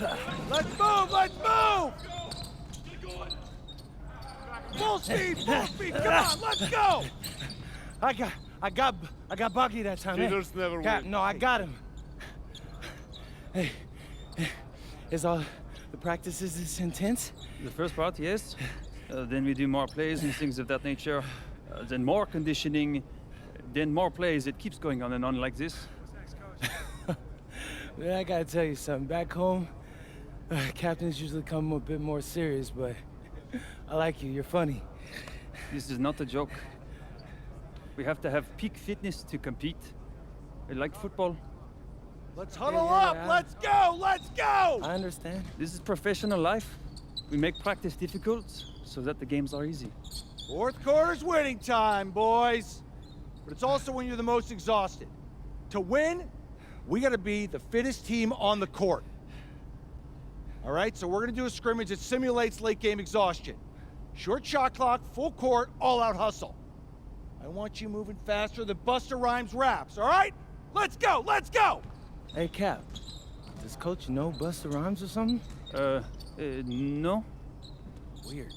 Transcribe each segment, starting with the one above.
Let's move! Let's move! Full speed! Full speed! Come on, let's go! I got Bucky that time. Cheaters never win. No, I got him. Hey, is all the practices this intense? The first part, yes. Then we do more plays and things of that nature. Then more conditioning. Then more plays. It keeps going on and on like this. Man, I gotta tell you something. Back home, captains usually come a bit more serious, but I like you. You're funny. This is not a joke. We have to have peak fitness to compete. Like football. Let's Huddle up! Let's go! Let's go! I understand. This is professional life. We make practice difficult so that the games are easy. Fourth quarter's winning time, boys. But it's also when you're the most exhausted. To win, we gotta be the fittest team on the court. All right, so we're gonna do a scrimmage that simulates late game exhaustion. Short shot clock, full court, all out hustle. I want you moving faster than Busta Rhymes raps, all right? Let's go, let's go! Hey, Cap. Does Coach know Busta Rhymes or something? No. Weird.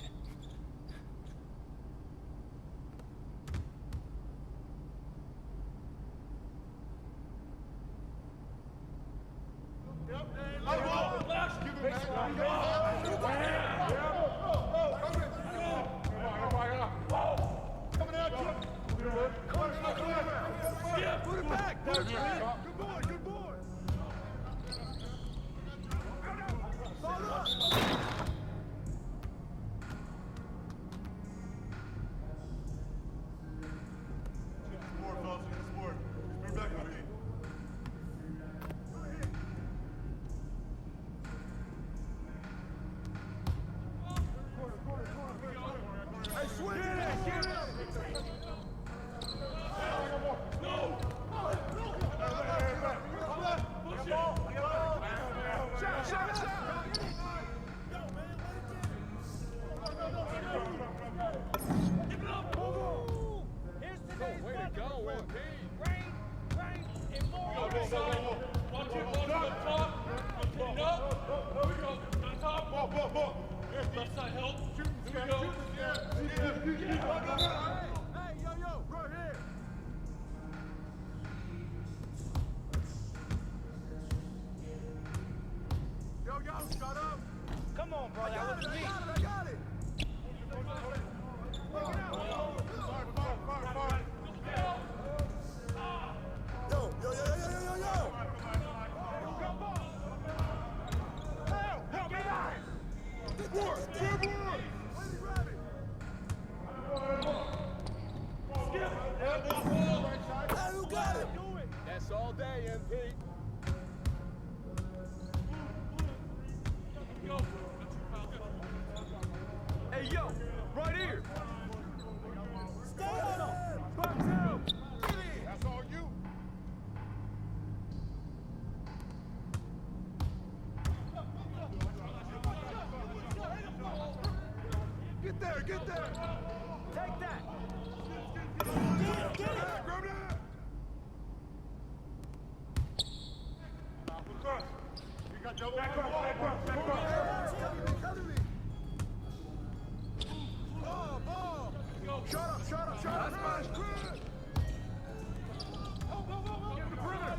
Come on, bro. That was me. I got it! That's all day, MP. Hey, yo, right here. Stay on him. Back down. That's all you! Get there, get there! Take that. Get it! Grab it! We got double back Shut up, shut up, shut up! That's mine! Get the perimeter!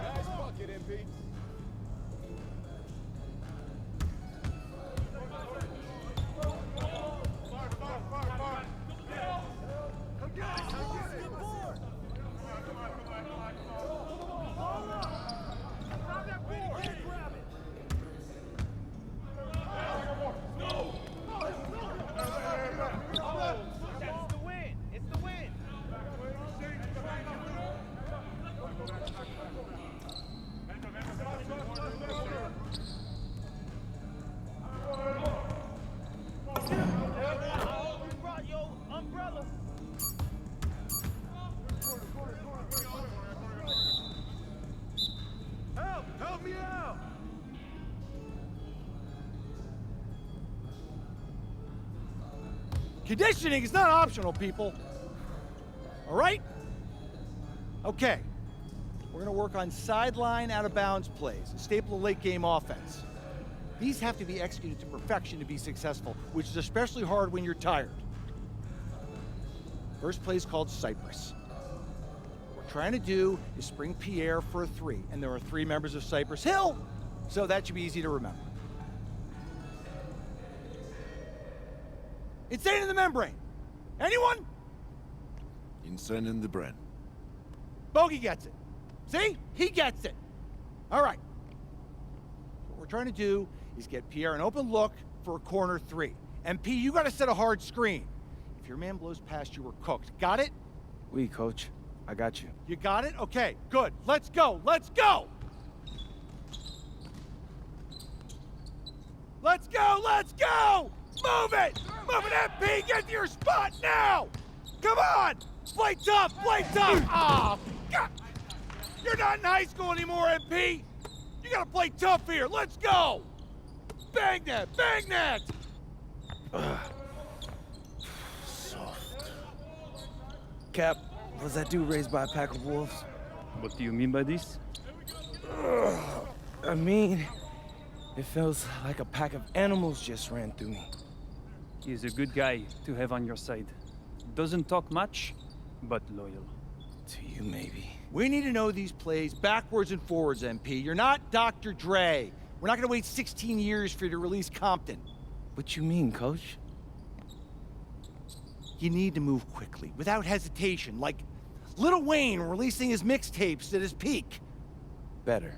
Nice bucket, MP. That's the win. It's the win. You brought your umbrella. Help me out! Conditioning is not optional, people. All right? Okay. We're going to work on sideline out-of-bounds plays, a staple of late-game offense. These have to be executed to perfection to be successful, which is especially hard when you're tired. First play is called Cypress. What we're trying to do is spring Pierre for a 3, and there are 3 members of Cypress Hill, so that should be easy to remember. Insane in the membrane. Anyone? Insane in the brain. Bogey gets it. See? He gets it. All right. What we're trying to do is get Pierre an open look for a corner 3. And P, you got to set a hard screen. If your man blows past you, we're cooked. Got it? Oui, coach. I got you. You got it? Okay, good. Let's go. Let's go. Let's go. Let's go. Move it. Move it, MP. Get to your spot now. Come on. Play tough. Play tough. Ah, God. You're not in high school anymore, MP. You got to play tough here. Let's go. Bang that. Bang that. Soft. Cap, was that dude raised by a pack of wolves? What do you mean by this? I mean, it feels like a pack of animals just ran through me. He's a good guy to have on your side. Doesn't talk much, but loyal. To you, maybe. We need to know these plays backwards and forwards, MP. You're not Dr. Dre. We're not going to wait 16 years for you to release Compton. What you mean, coach? You need to move quickly, without hesitation, like Lil Wayne releasing his mixtapes at his peak. Better.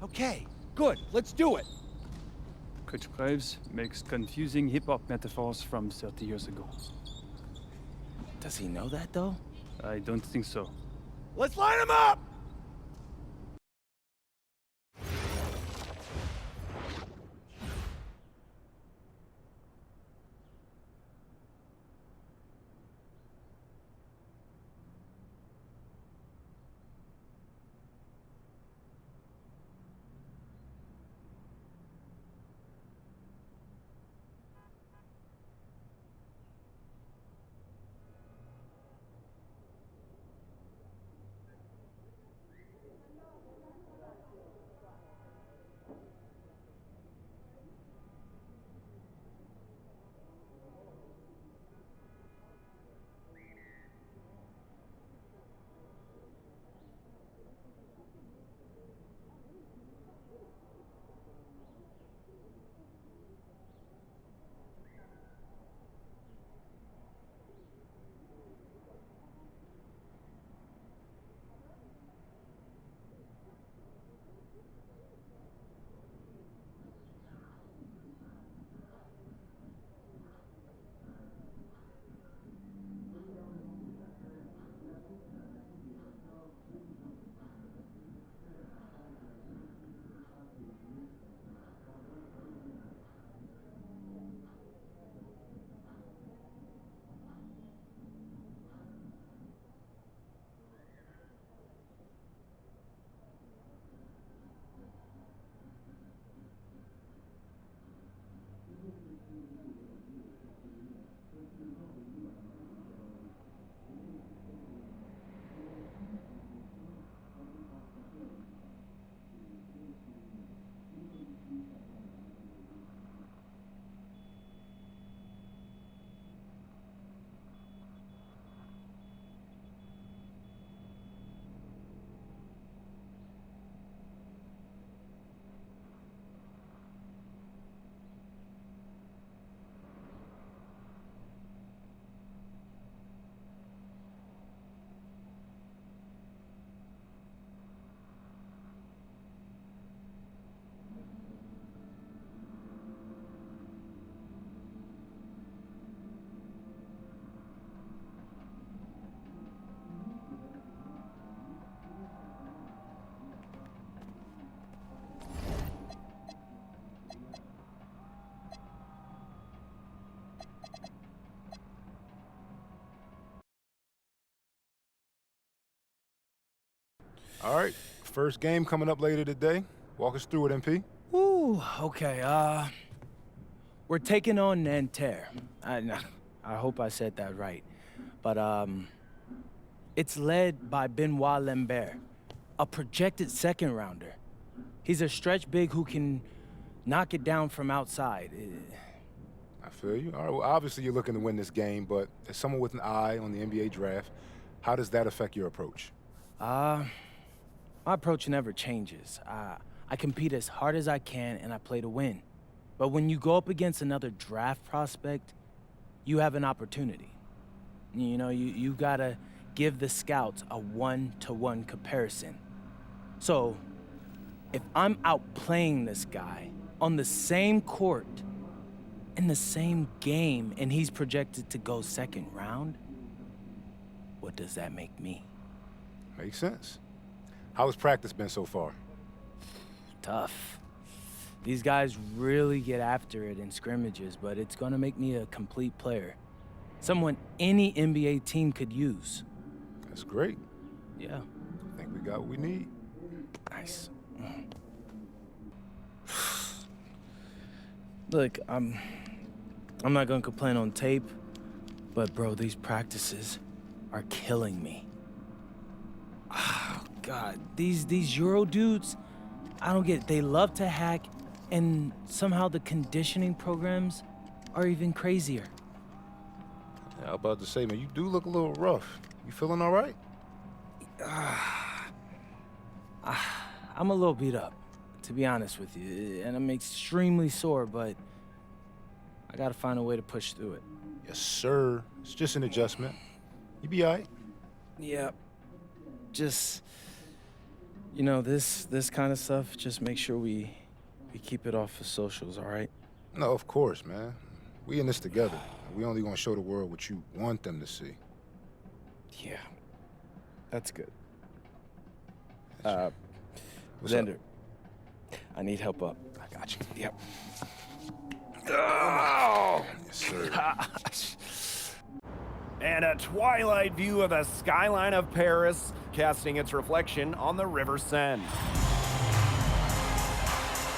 Okay, good. Let's do it. Coach Graves makes confusing hip-hop metaphors from 30 years ago. Does he know that, though? I don't think so. Let's line them up! All right, first game coming up later today. Walk us through it, MP. Ooh, okay, we're taking on Nanterre. I hope I said that right. but it's led by Benoit Lambert, a projected second rounder. He's a stretch big who can knock it down from outside. I feel you. All right, well, obviously you're looking to win this game, but as someone with an eye on the NBA draft, how does that affect your approach? My approach never changes. I compete as hard as I can and I play to win. But when you go up against another draft prospect, you have an opportunity. You know, you gotta give the scouts a one-to-one comparison. So, if I'm outplaying this guy on the same court, in the same game, and he's projected to go second round, what does that make me? Makes sense. How has practice been so far? Tough. These guys really get after it in scrimmages, but it's gonna make me a complete player. Someone any NBA team could use. That's great. Yeah. I think we got what we need. Nice. Look, I'm not gonna complain on tape, but bro, these practices are killing me. Oh, God, these Euro dudes, I don't get it. They love to hack, and somehow the conditioning programs are even crazier. Yeah, I was about to say, man, you do look a little rough. You feeling all right? I'm a little beat up, to be honest with you, and I'm extremely sore, but I gotta find a way to push through it. Yes, sir. It's just an adjustment. You be all right. Yeah, just, you know, this kind of stuff, just make sure we keep it off of socials, all right? No, of course, man. We in this together. We only gonna show the world what you want them to see. Yeah, that's good. What's Xander, I need help up. I got you. Yep. Oh! Yes, sir. Gosh. And a twilight view of the skyline of Paris, casting its reflection on the River Seine.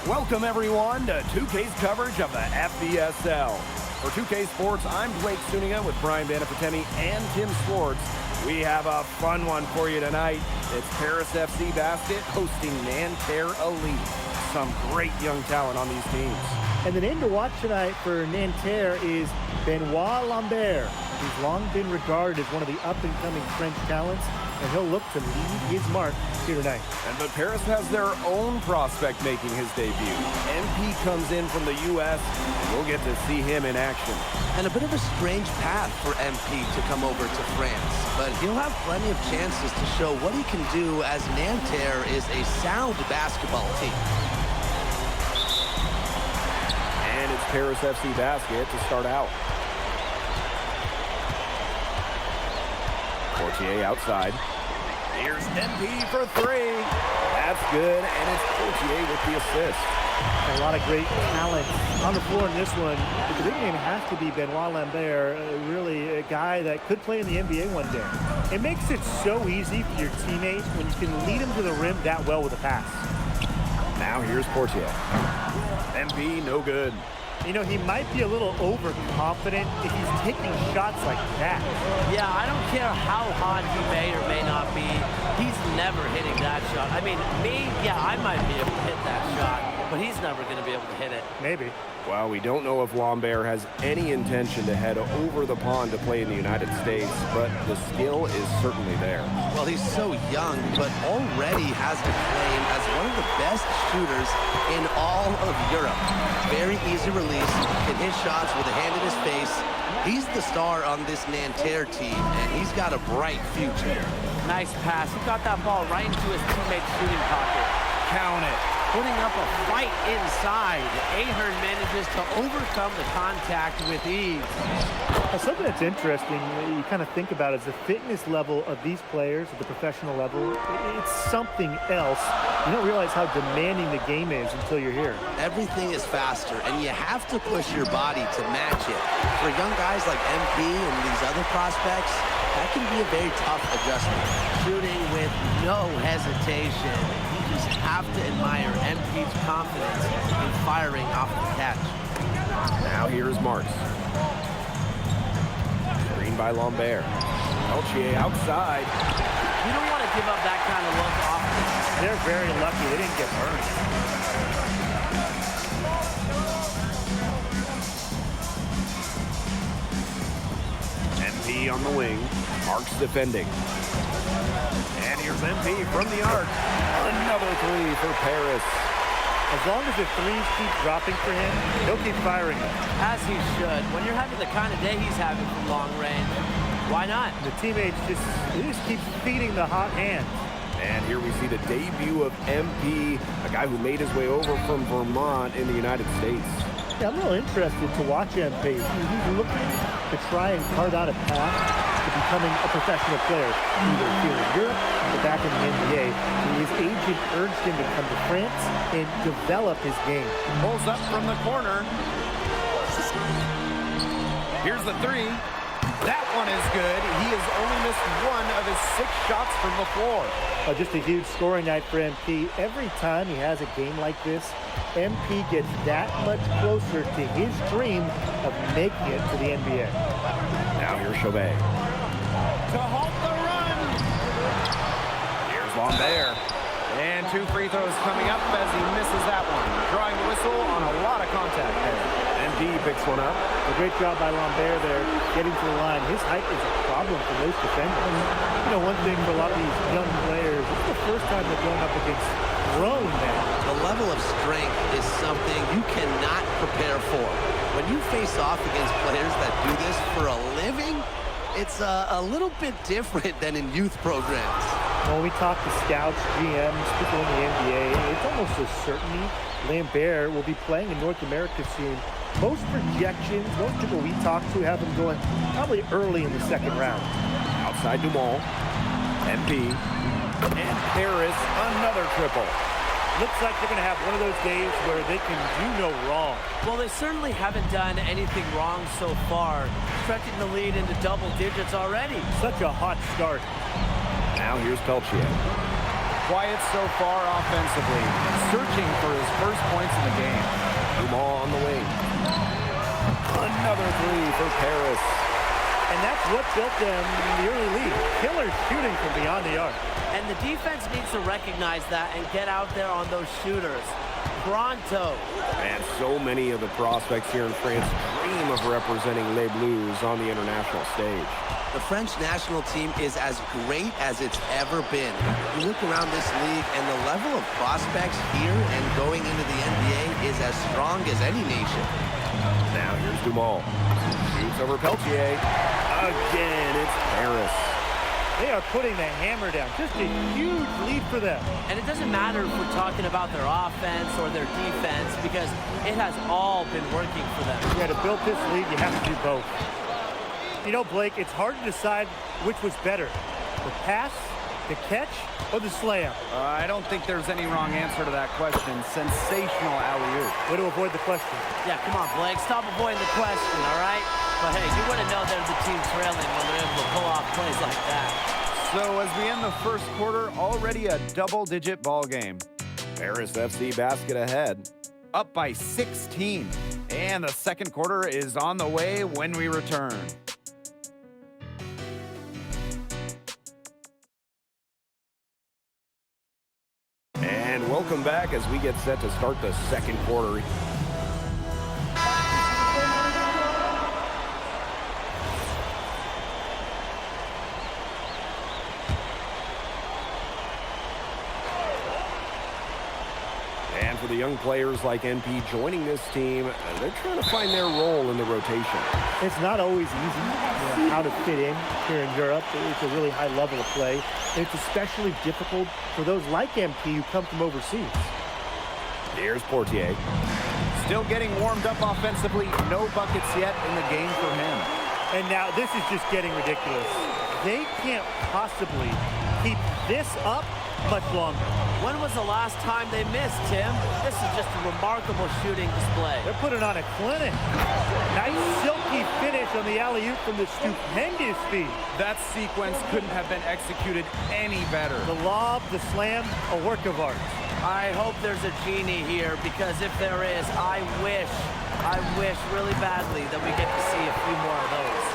Welcome, everyone, to 2K's coverage of the FBSL. For 2K Sports, I'm Blake Suniga with Brian Banafratemi and Tim Swartz. We have a fun one for you tonight. It's Paris FC Basket hosting Nanterre Elite. Some great young talent on these teams. And the name to watch tonight for Nanterre is Benoit Lambert. He's long been regarded as one of the up-and-coming French talents, and he'll look to leave his mark here tonight. But Paris has their own prospect making his debut. MP comes in from the U.S., and we'll get to see him in action. And a bit of a strange path for MP to come over to France, but he'll have plenty of chances to show what he can do as Nanterre is a sound basketball team. And it's Paris FC Basket to start out. Portier outside. Here's MP for three. That's good, and it's Portier with the assist. A lot of great talent on the floor in this one. But the big name has to be Benoit Lambert, really a guy that could play in the NBA one day. It makes it so easy for your teammate when you can lead him to the rim that well with a pass. Now here's Portier. MP, no good. You know, he might be a little overconfident if he's taking shots like that. Yeah, I don't care how hot he may or may not be. He's never hitting that shot. I mean, I might be able to hit that shot, but he's never going to be able to hit it. Maybe. Well, we don't know if Lambert has any intention to head over the pond to play in the United States, but the skill is certainly there. Well, he's so young, but already has been claimed as one of the best shooters in all of Europe. Very easy release, can hit shots with a hand in his face. He's the star on this Nanterre team, and he's got a bright future. Nice pass. He got that ball right into his teammate's shooting pocket. Count it. Putting up a fight inside. Ahern manages to overcome the contact with ease. Now, something that's interesting, you kind of think about is the fitness level of these players at the professional level. It's something else. You don't realize how demanding the game is until you're here. Everything is faster, and you have to push your body to match it. For young guys like MP and these other prospects, that can be a very tough adjustment. Shooting with no hesitation. You just have to admire MP's confidence in firing off the catch. Now here's Marks. Screen Screen by Lambert. Peltier outside. You don't want to give up that kind of look often. They're very lucky they didn't get burned. MP on the wing. Arcs defending. And here's MP from the arc. Another three for Paris. As long as the threes keep dropping for him, he'll keep firing them. As he should. When you're having the kind of day he's having from long range, why not? The teammates just keep feeding the hot hand. And here we see the debut of MP, a guy who made his way over from Vermont in the United States. Yeah, I'm real interested to watch MP. He's looking to try and carve out a path to becoming a professional player, either here in Europe or back in the NBA. His agent urged him to come to France and develop his game. Pulls up from the corner. Here's the three. That one is good. He has only missed one of his 6 shots from the floor. Just a huge scoring night for MP. Every time he has a game like this, MP gets that much closer to his dream of making it to the NBA. Now here's Chauvet. To halt the run. Here's Lambert. And 2 free throws coming up as he misses that one. Drawing the whistle on a lot of contact there. MP picks one up. A great job by Lambert there, getting to the line. His height is a problem for most defenders. You know, one thing for a lot of these young players, it's the first time they're going up against grown men. The level of strength is something you cannot prepare for. When you face off against players that do this for a living, it's a little bit different than in youth programs. When we talk to scouts, GMs, people in the NBA, it's almost a certainty Lambert will be playing in North America soon. Most projections, most people we talk to have him going probably early in the second round. Outside Dumont. MP. And Paris, another triple. Looks like they're going to have one of those days where they can do no wrong. Well, they certainly haven't done anything wrong so far, stretching the lead into double digits already. Such a hot start. Now here's Peltier. Quiet so far offensively, searching for his first points in the game. Dumont on the wing. Another three for Paris. And that's what built them the early lead. Killer shooting from beyond the arc. And the defense needs to recognize that and get out there on those shooters. Pronto. And so many of the prospects here in France dream of representing Les Bleus on the international stage. The French national team is as great as it's ever been. You look around this league and the level of prospects here and going into the NBA is as strong as any nation. Now here's Dumont. Shoots over Peltier. Again, it's Paris. They are putting the hammer down. Just a huge lead for them. And it doesn't matter if we're talking about their offense or their defense because it has all been working for them. Yeah, to build this lead, you have to do both. You know, Blake, it's hard to decide which was better, the pass, the catch, or the slam. I don't think there's any wrong answer to that question. Sensational alley-oop. Way to avoid the question. Yeah, come on, Blake. Stop avoiding the question, all right? But hey, you wouldn't know there's a team trailing when they're able to pull off plays like that. So as we end the first quarter, already a double-digit ball game. Paris FC basket ahead, up by 16. And the second quarter is on the way when we return. And welcome back as we get set to start the second quarter. And for the young players like MP joining this team, they're trying to find their role in the rotation. It's not always easy how to fit in here in Europe. It's a really high level of play. And it's especially difficult for those like MP who come from overseas. Here's Portier. Still getting warmed up offensively. No buckets yet in the game for him. And now this is just getting ridiculous. They can't possibly keep this up much longer. When was the last time they missed, Tim? This is just a remarkable shooting display. They're putting on a clinic. Nice silky finish on the alley-oop from the stupendous feed. That sequence couldn't have been executed any better. The lob, the slam, a work of art. I hope there's a genie here because if there is, I wish really badly that we get to see a few more of those.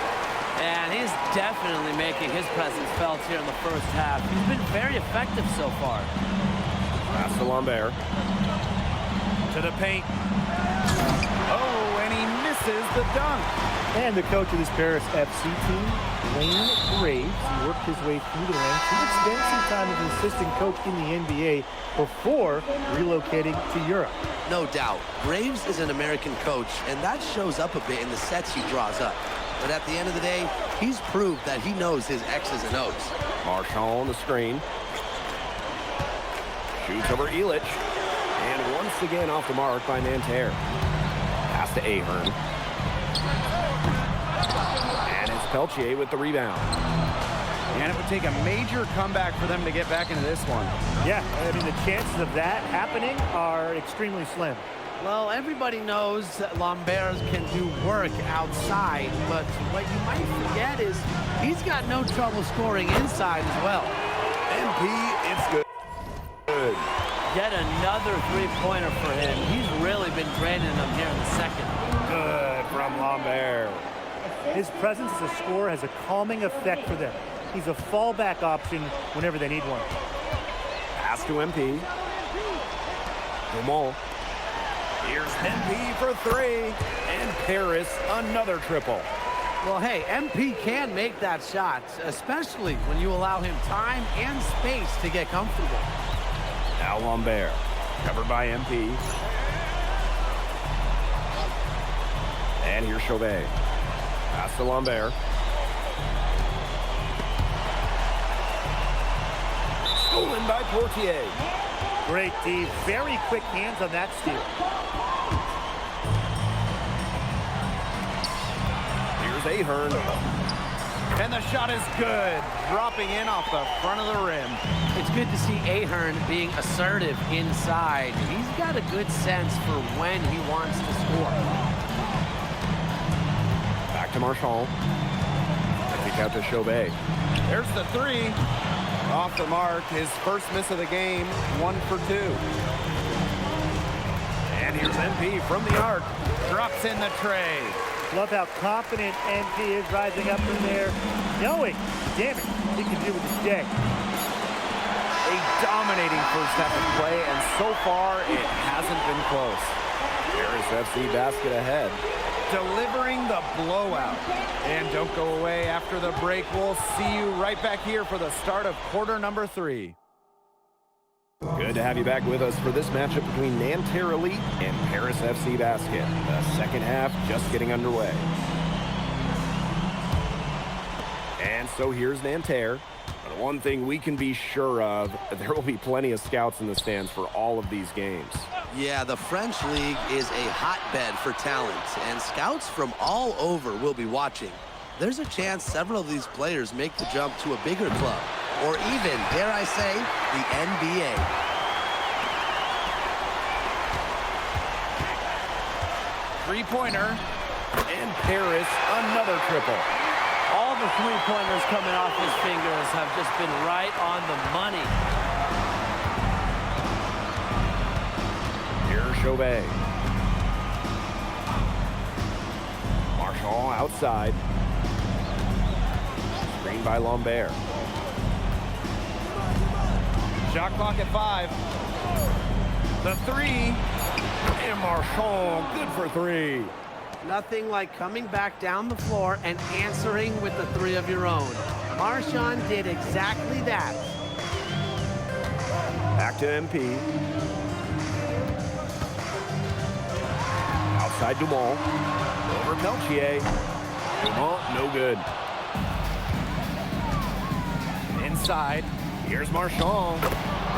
And he's definitely making his presence felt here in the first half. He's been very effective so far. Pass to Lambert. To the paint. Oh, and he misses the dunk. And the coach of this Paris FC team, Wayne Graves, he worked his way through the ranks. He would spend some time as an assistant coach in the NBA before relocating to Europe. No doubt. Graves is an American coach, and that shows up a bit in the sets he draws up. But at the end of the day, he's proved that he knows his X's and O's. Marshall on the screen. Shoots over Illich. And once again off the mark by Nanterre. Pass to Ahern. And it's Peltier with the rebound. And it would take a major comeback for them to get back into this one. Yeah, I mean, the chances of that happening are extremely slim. Well, everybody knows that Lambert can do work outside, but what you might forget is he's got no trouble scoring inside as well. MP, it's good. Yet another three-pointer for him. He's really been draining them here in the second. Good from Lambert. His presence as a scorer has a calming effect for them. He's a fallback option whenever they need one. Pass to MP. Dumont. Here's MP for three. And Paris another triple. Well, hey, MP can make that shot, especially when you allow him time and space to get comfortable. Now Lambert. Covered by MP. And here's Chauvet. Pass to Lambert. Stolen by Portier. Great D. Very quick hands on that steal. Here's Ahern. And the shot is good. Dropping in off the front of the rim. It's good to see Ahern being assertive inside. He's got a good sense for when he wants to score. Back to Marchand. Kick out to Chauvet. There's the three. Off the mark. His first miss of the game. 1 for 2. And here's MP from the arc. Drops in the tray. Love how confident MP is rising up from there, knowing, damn it, he can do with his day. A dominating first half of play, and so far it hasn't been close. Paris FC basket ahead. Delivering the blowout. And don't go away after the break. We'll see you right back here for the start of quarter number 3. Good to have you back with us for this matchup between Nanterre Elite and Paris FC Basket. The second half just getting underway. And so here's Nanterre. But one thing we can be sure of, there will be plenty of scouts in the stands for all of these games. Yeah, the French League is a hotbed for talent, and scouts from all over will be watching. There's a chance several of these players make the jump to a bigger club, or even, dare I say, the NBA. Three-pointer, and Paris another triple. All the three-pointers coming off his fingers have just been right on the money. Here's Chauvet. Marchand outside. Screened by Lambert. Shot clock at 5. The three. And Marchand, good for 3. Nothing like coming back down the floor and answering with the three of your own. Marchand did exactly that. Back to MP. Outside Dumont. Over Peltier. Dumont, no good. Inside. Here's Marchand.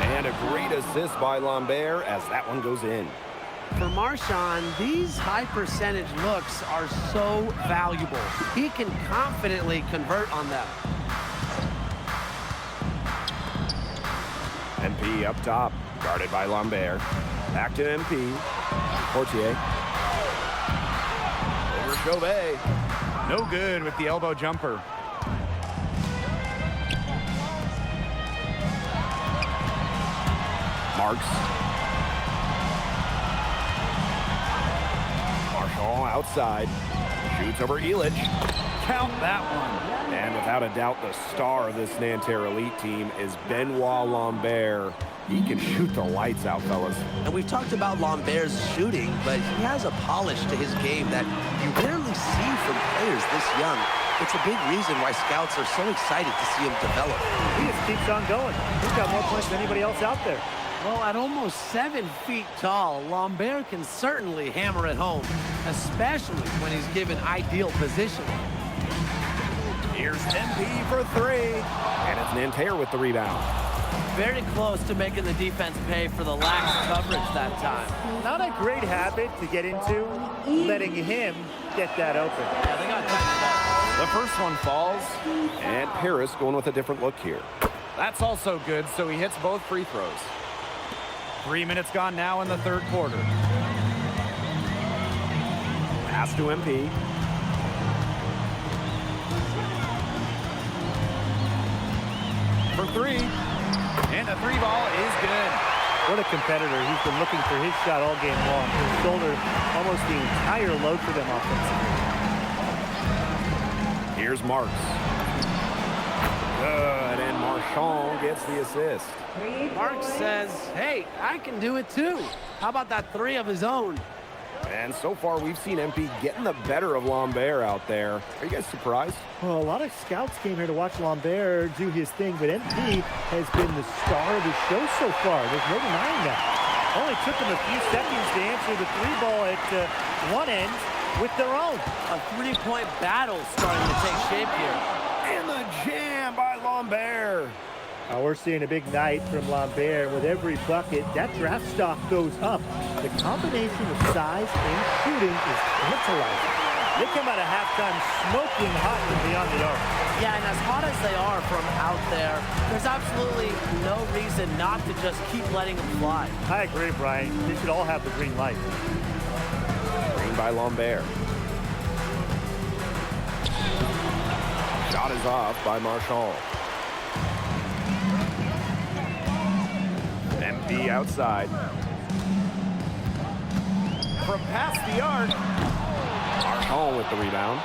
And a great assist by Lambert as that one goes in. For Marchand, these high percentage looks are so valuable. He can confidently convert on them. MP up top, guarded by Lambert. Back to MP. Portier. Over Chauvet. No good with the elbow jumper. Marks. Marchand outside. Shoots over Illich. Count that one. And without a doubt, the star of this Nanterre Elite team is Benoit Lambert. He can shoot the lights out, fellas. And we've talked about Lambert's shooting, but he has a polish to his game that you rarely see from players this young. It's a big reason why scouts are so excited to see him develop. He just keeps on going. He's got more points than anybody else out there. Well, at almost 7 feet tall, Lambert can certainly hammer it home, especially when he's given ideal position. Here's MP for 3. And it's Nanterre with the rebound. Very close to making the defense pay for the lax coverage that time. Not a great habit to get into, letting him get that open. Yeah, they got tightened up. The first one falls, and Paris going with a different look here. That's also good, so he hits both free throws. 3 minutes gone now in the third quarter. Pass to MP. For 3. And the 3 ball is good. What a competitor. He's been looking for his shot all game long. His shoulder almost the entire load for them offensively. Here's Marks. Good, and Marchand gets the assist. Mark says, hey, I can do it too. How about that 3 of his own? And so far, we've seen MP getting the better of Lambert out there. Are you guys surprised? Well, a lot of scouts came here to watch Lambert do his thing, but MP has been the star of the show so far. There's no denying that. Only took him a few seconds to answer the 3 ball at one end with their own. A 3-point battle starting to take shape here. And the jam by Lambert. We're seeing a big night from Lambert. With every bucket, that draft stock goes up. The combination of size and shooting is tantalizing. They come out of halftime smoking hot from beyond the arc. Yeah, and as hot as they are from out there, there's absolutely no reason not to just keep letting them fly. I agree, Brian. They should all have the green light. Green by Lambert. Shot is off by Marchand. MP outside. From past the arc. Marchand with the rebound.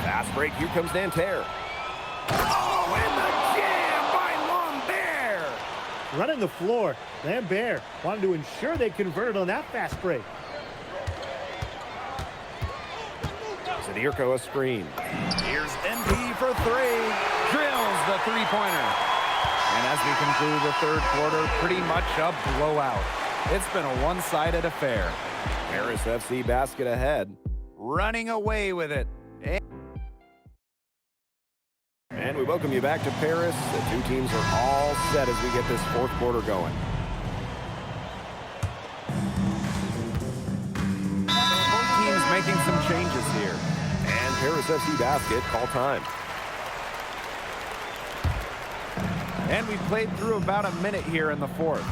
Fast break, here comes Nanterre. Oh, and the jam by Lambert! Running the floor, Lambert wanted to ensure they converted on that fast break. Zadirko a screen. Here's MP for 3. Drills the 3-pointer. And as we conclude the third quarter, pretty much a blowout. It's been a one-sided affair. Paris FC basket ahead. Running away with it. And we welcome you back to Paris. The two teams are all set as we get this fourth quarter going. Both teams making some changes here. And Paris FC basket, call time. And we played through about a minute here in the fourth.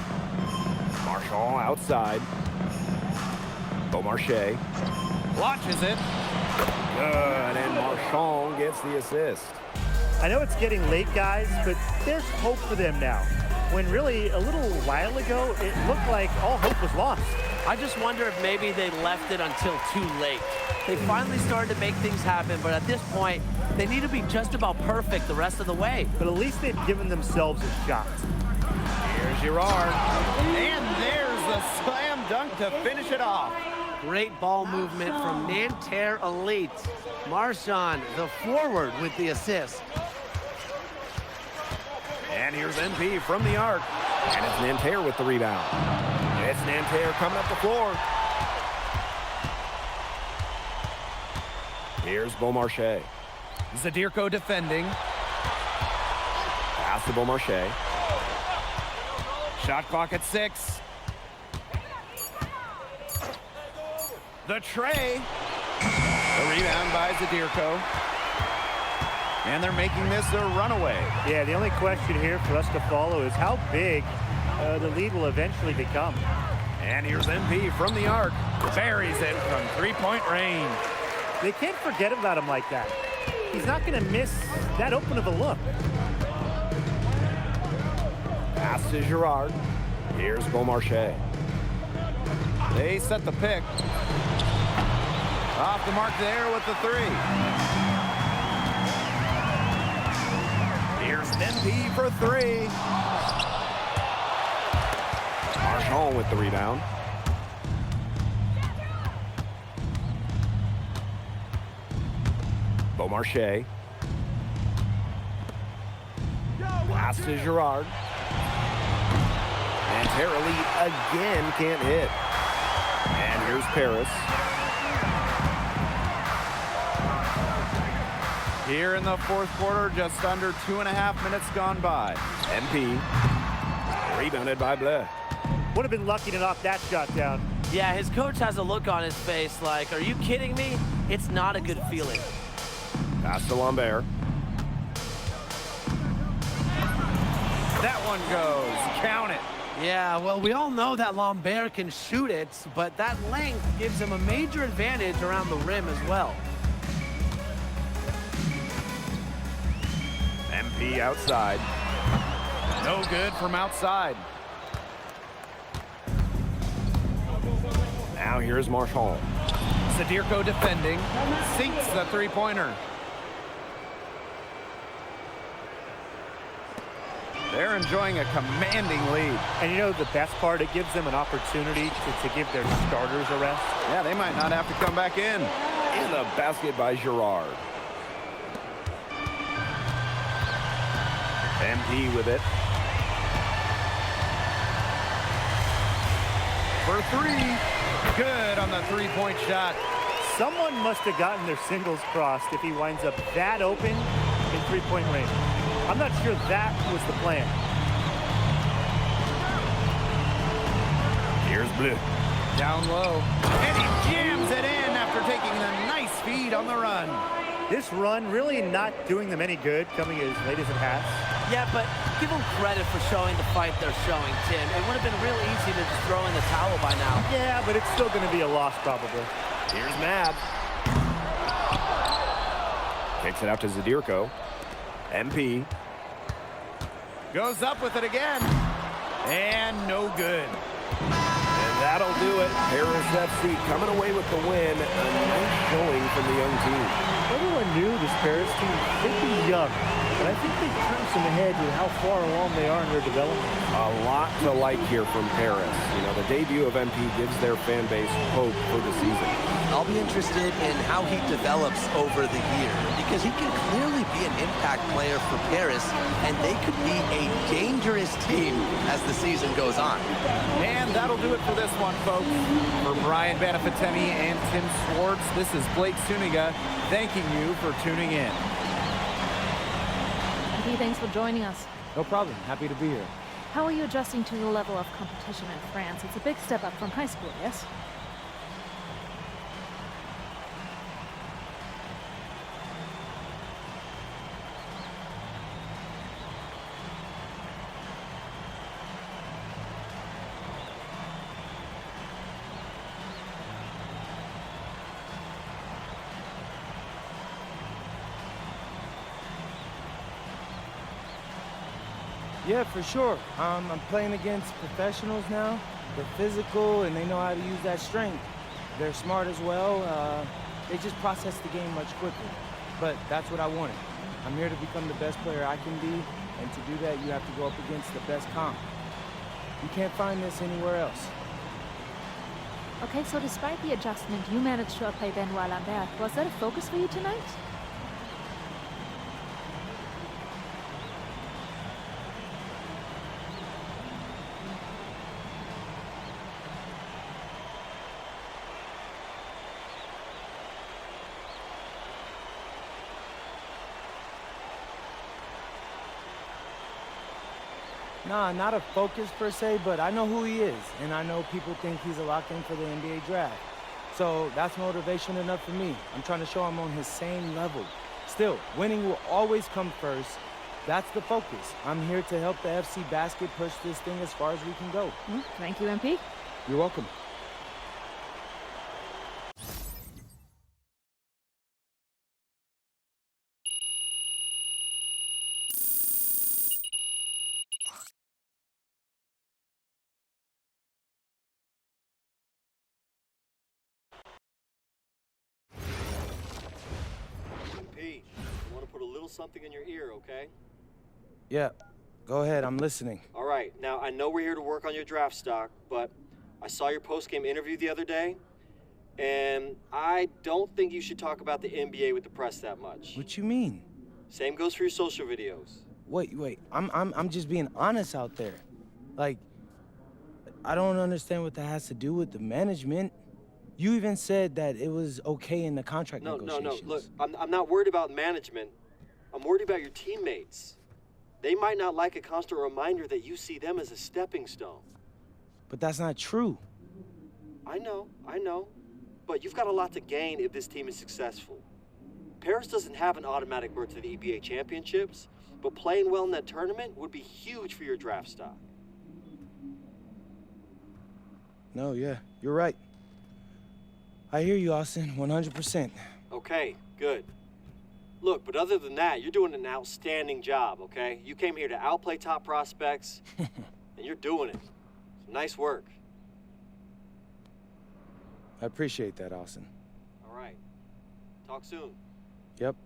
Marchand outside. Beaumarchais. Launches it. Good, and Marchand gets the assist. I know it's getting late, guys, but there's hope for them now. When really, a little while ago, it looked like all hope was lost. I just wonder if maybe they left it until too late. They finally started to make things happen, but at this point, they need to be just about perfect the rest of the way. But at least they've given themselves a shot. Here's Girard. And there's the slam dunk to finish it off. Great ball movement from Nanterre Elite. Marchand, the forward, with the assist. And here's MP from the arc. And it's Nanterre with the rebound. It's Nanterre coming up the floor. Here's Beaumarchais. Zadirko defending. Pass to Beaumarchais. Shot clock at 6. The tray. The rebound by Zadirko. And they're making this a runaway. Yeah, the only question here for us to follow is how big the lead will eventually become. And here's MP from the arc. Buries it from 3-point range. They can't forget about him like that. He's not going to miss that open of a look. Pass to Girard. Here's Beaumarchais. They set the pick. Off the mark there with the 3. MP for three. Marchand with the rebound. Beaumarchais. Pass to Girard. And Tara Lee again can't hit. And here's Paris. Here in the fourth quarter, just under 2.5 minutes gone by. MP. Rebounded by Bleu. Would have been lucky to knock that shot down. Yeah, his coach has a look on his face like, are you kidding me? It's not a good feeling. Pass to Lambert. That one goes. Count it. Yeah, well, we all know that Lambert can shoot it, but that length gives him a major advantage around the rim as well. MP outside. No good from outside. Now here's Marchand. Sadirko defending. Sinks the three-pointer. They're enjoying a commanding lead. And you know the best part, it gives them an opportunity to give their starters a rest. Yeah, they might not have to come back in. In the basket by Girard. MP with it. For three. Good on the three-point shot. Someone must have gotten their singles crossed if he winds up that open in three-point range. I'm not sure that was the plan. Here's Bleu. Down low. And he jams it in after taking a nice feed on the run. This run really not doing them any good, coming as late as it has. Yeah, but give them credit for showing the fight they're showing, Tim. It would have been real easy to just throw in the towel by now. Yeah, but it's still going to be a loss probably. Here's Mab. Takes it out to Zadirko. MP. Goes up with it again. And no good. And that'll do it. Paris FC coming away with the win. A nice showing from the young team. Everyone knew this Paris team could be young, but I think they turned some ahead with how far along they are in their development. A lot to like here from Paris. You know, the debut of MP gives their fan base hope for the season. I'll be interested in how he develops over the year, because he can clearly be an impact player for Paris, and they could be a dangerous team as the season goes on. And that'll do it for this one, folks. For Brian Banafitemi and Tim Swartz, this is Blake Suniga thanking you for tuning in. MP, thanks for joining us. No problem. Happy to be here. How are you adjusting to the level of competition in France? It's a big step up from high school, yes? Yeah, for sure. I'm playing against professionals now. They're physical and they know how to use that strength. They're smart as well. They just process the game much quicker. But that's what I wanted. I'm here to become the best player I can be, and to do that, you have to go up against the best comp. You can't find this anywhere else. Okay, so despite the adjustment, you managed to outplay Benoit Lambert. Was that a focus for you tonight? Nah, not a focus per se, but I know who he is, and I know people think he's a lock-in for the NBA draft. So that's motivation enough for me. I'm trying to show I'm on his same level. Still, winning will always come first. That's the focus. I'm here to help the FC Basket push this thing as far as we can go. Thank you, MP. You're welcome. I want to put a little something in your ear, okay? Yeah, go ahead, I'm listening. All right, now I know we're here to work on your draft stock, but I saw your post-game interview the other day, and I don't think you should talk about the NBA with the press that much. What you mean? Same goes for your social videos. Wait, I'm just being honest out there. Like, I don't understand what that has to do with the management. You even said that it was okay in the contract negotiations. No, look, I'm not worried about management. I'm worried about your teammates. They might not like a constant reminder that you see them as a stepping stone. But that's not true. I know. But you've got a lot to gain if this team is successful. Paris doesn't have an automatic berth to the EBA championships, but playing well in that tournament would be huge for your draft stock. No, yeah, you're right. I hear you, Austin, 100%. Okay, good. Look, but other than that, you're doing an outstanding job, okay? You came here to outplay top prospects, and you're doing it. Nice work. I appreciate that, Austin. All right. Talk soon. Yep.